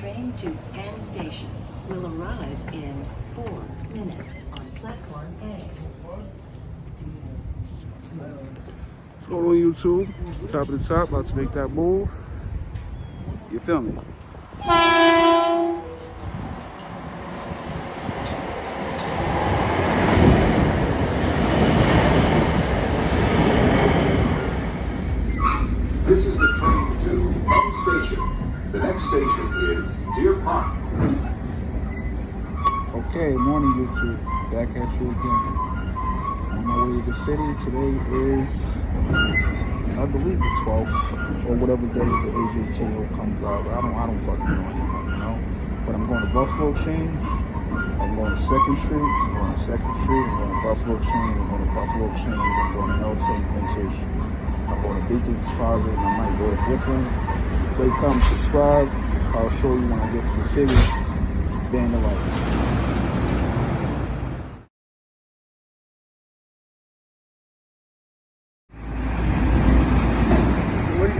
train to Penn Station will arrive in 4 minutes on platform A. Float on YouTube, top of the top, about to make that move. You feel me? This is the train to Penn Station. The next station is Deer Park. Okay, morning YouTube. Back at you again. On my way to the city. Today is, I believe, the 12th or whatever day the AJKO comes out. I don't fucking know anymore, you know. But I'm going to Buffalo Exchange. I'm going to 2nd Street. I'm going to 2nd Street. I'm going to Buffalo Exchange. I'm going to Buffalo Exchange. I'm going to El St. Vincent. I'm going to Beacon's Plaza, and I might go to Brooklyn. Rate, comment, subscribe. I'll show you when I get to the city. Day in the life.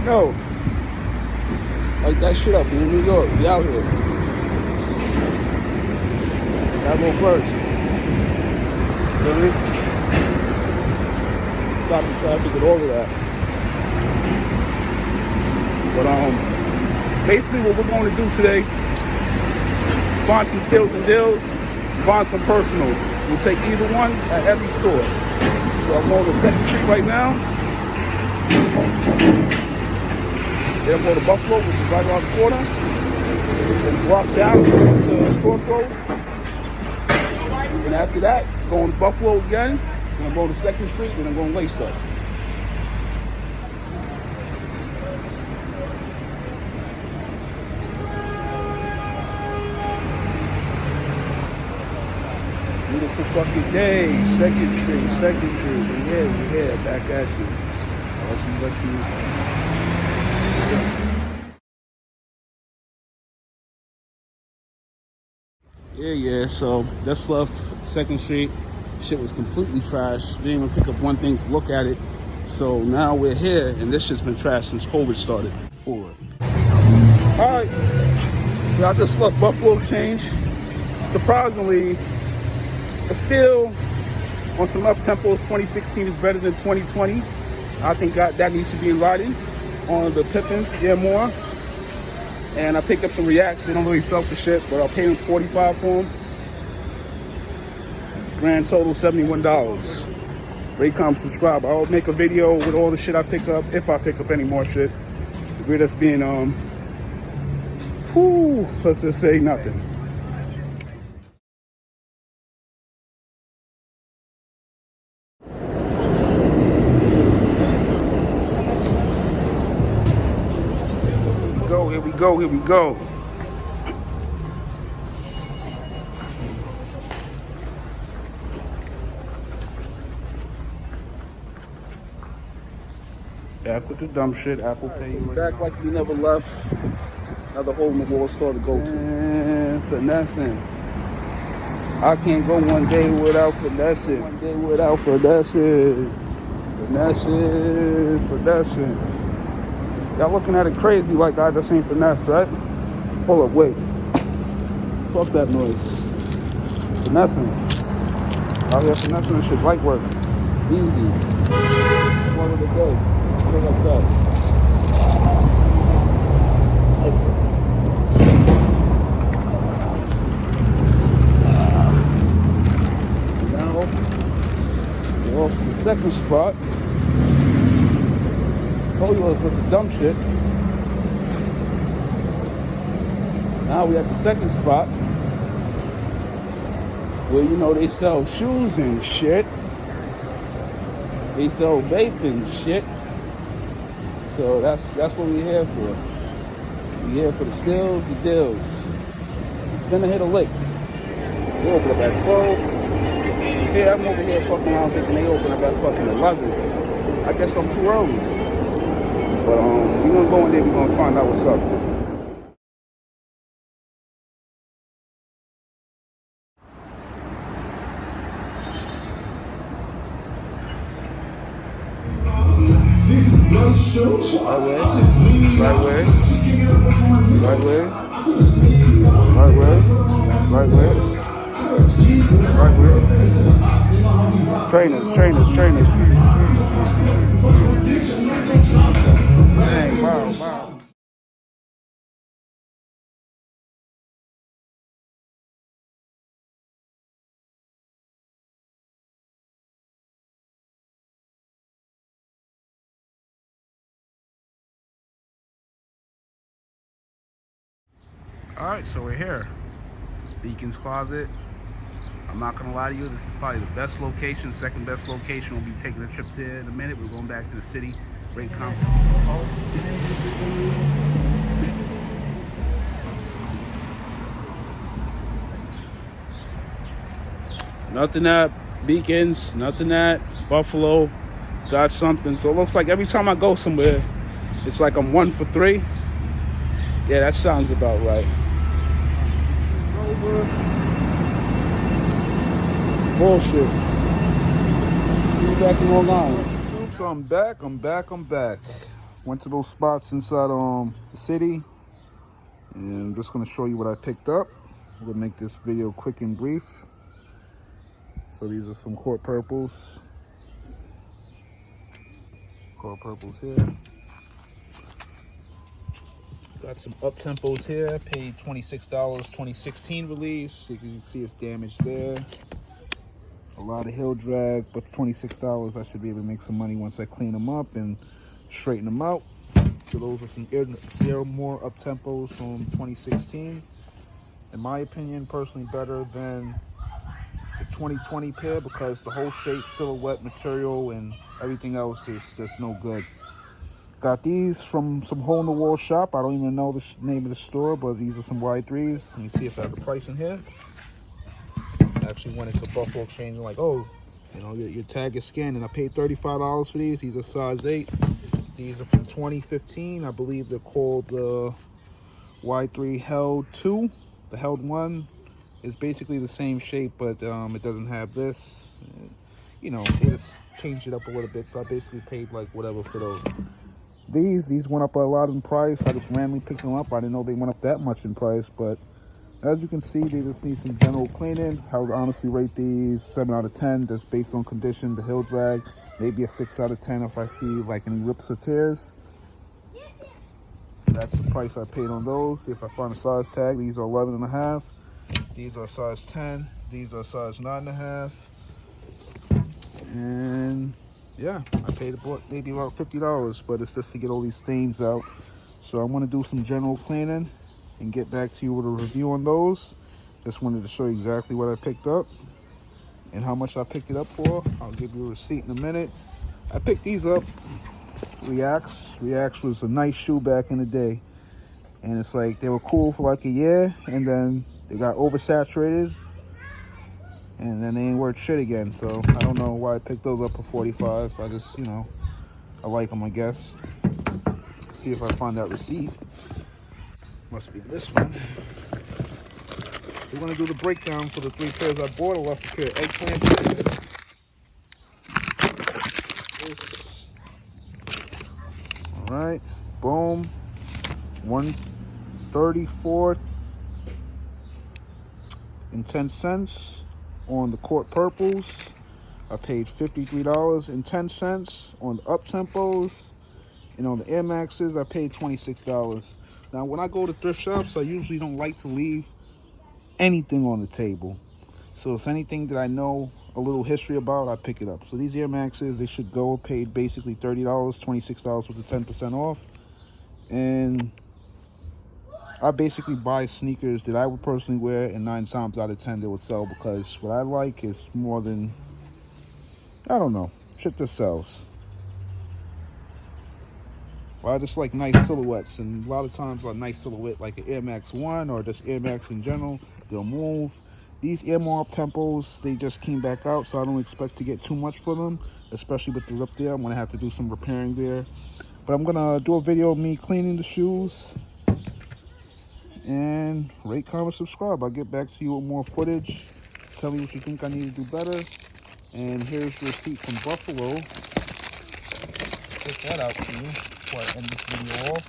No, like that shit up in New York. We out here. Gotta go first. Feel me? Stop the traffic and all of that. But basically what we're going to do today, find some steals and deals, find some personal. We'll take either one at every store. So I'm going to 2nd Street right now. Then I'm going to Buffalo, which is right around the corner. Then walk down to Crossroads. And after that, going to Buffalo again. Then I'm going to 2nd Street. Then I'm going to Lace Up. Beautiful fucking day. 2nd Street, 2nd Street. We're here, back at you. I'll let you. Yeah, so just left 2nd Street. Shit was completely trashed. Didn't even pick up one thing to look at it. So now we're here, and this shit's been trashed since COVID started. Forward. Alright, so I just left Buffalo Exchange. Surprisingly, it's still on some up-tempos. 2016 is better than 2020. I think that needs to be in writing on the Pippins, more. And I picked up some Reacts. They don't really sell for shit, but I'll pay them $45 for them. Grand total $71. Rate, comment, subscribe. I'll make a video with all the shit I pick up, if I pick up any more shit. The greatest being, let's just say nothing. Here we go. Back with the dumb shit, Apple Pay. Back like we never left. Another hole in the wall store to go to. And finessing. I can't go one day without finessing. Finessing. Y'all looking at it crazy like I just ain't finesse, right? Hold up, wait. Fuck that noise. Finessing. Out here finessing shit, light work. Easy. One of the day. Something like that. Now, we're off to the 2nd spot. Told you I was with the dumb shit. Now we at the 2nd spot where, you know, they sell shoes and shit. They sell vape and shit. So that's what we're here for. We're here for the steals, the deals. Finna hit a lick. They open up at 12. Yeah, I'm over here fucking around thinking they open up at fucking 11. I guess I'm too early. But we're gonna go in there, we're gonna find out what's up. Right way. Right way. Right way. Right way. Trainers. Dang, wow. All right, so we're here. Beacon's Closet. I'm not gonna lie to you, this is probably the best location, second best location. We'll be taking a trip there in a minute. We're going back to the city. Great conference. Nothing at Beacons, nothing at Buffalo. Got something. So it looks like every time I go somewhere, it's like I'm 1 for 3. Yeah, that sounds about right. Bullshit. See you back in Long Island. So I'm back. Went to those spots inside the city, and I'm just gonna show you what I picked up. I'm gonna make this video quick and brief. So these are some court purples. Court purples here. Got some up tempos here. Paid $26, 2016 release. You can see it's damaged there. A lot of heel drag, but $26 I should be able to make some money once I clean them up and straighten them out. So those are some more up tempos from 2016. In my opinion, personally better than the 2020 pair because the whole shape, silhouette, material, and everything else is just no good. Got these from some hole-in-the-wall shop. I don't even know the name of the store, but these are some Y3s. Let me see if I have the price in here. I actually went into Buffalo Exchange and like, oh, you know, your tag is scanned, and I paid $35 for these. These are size 8. These are from 2015. I believe they're called the Y3 Held 2. The Held 1 is basically the same shape, but it doesn't have this. You know, they just changed it up a little bit, so I basically paid like whatever for those. These went up a lot in price. I just randomly picked them up. I didn't know they went up that much in price, but as you can see, they just need some general cleaning. I would honestly rate these 7 out of 10. That's based on condition, the heel drag. Maybe a 6 out of 10 if I see like any rips or tears. That's the price I paid on those. If I find a size tag, these are 11.5. These are size 10. These are size 9.5. And yeah, I paid maybe about $50, but it's just to get all these stains out. So I'm gonna do some general cleaning and get back to you with a review on those. Just wanted to show you exactly what I picked up and how much I picked it up for. I'll give you a receipt in a minute. I picked these up. Reacts was a nice shoe back in the day, and it's like they were cool for like a year, and then they got oversaturated, and then they ain't worth shit again. So I don't know why I picked those up for 45. I just, you know, I like them, I guess. See if I find that receipt. Must be this one. We're gonna do the breakdown for the 3 pairs I bought. I left a pair of eggplant. All right, boom. 134.10 on the court purples. I paid $53.10 on the up tempos, and on the Air Maxes I paid $26. Now when I go to thrift shops, I usually don't like to leave anything on the table. So if anything that I know a little history about, I pick it up. So these Air Maxes, they should go, paid basically $30, $26 with the 10% off. And I basically buy sneakers that I would personally wear, and 9 times out of 10 they would sell, because what I like is more than, I don't know, shit that sells. Well, I just like nice silhouettes, and a lot of times a nice silhouette like an Air Max 1 or just Air Max in general, they'll move. These Air Up Tempos, they just came back out, so I don't expect to get too much for them, especially with the rip there. I'm gonna have to do some repairing there. But I'm gonna do a video of me cleaning the shoes, and rate, comment, subscribe. I'll get back to you with more footage. Tell me what you think I need to do better. And here's the receipt from Buffalo. Take that out to you before I end this video off.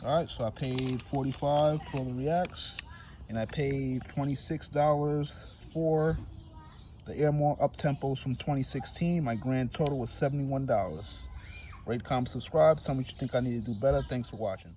All right, so I paid $45 for the Reacts, and I paid $26 for the Airmore Up Tempos from 2016. My grand total was $71. Rate, comment, subscribe. Tell me what you think I need to do better. Thanks for watching.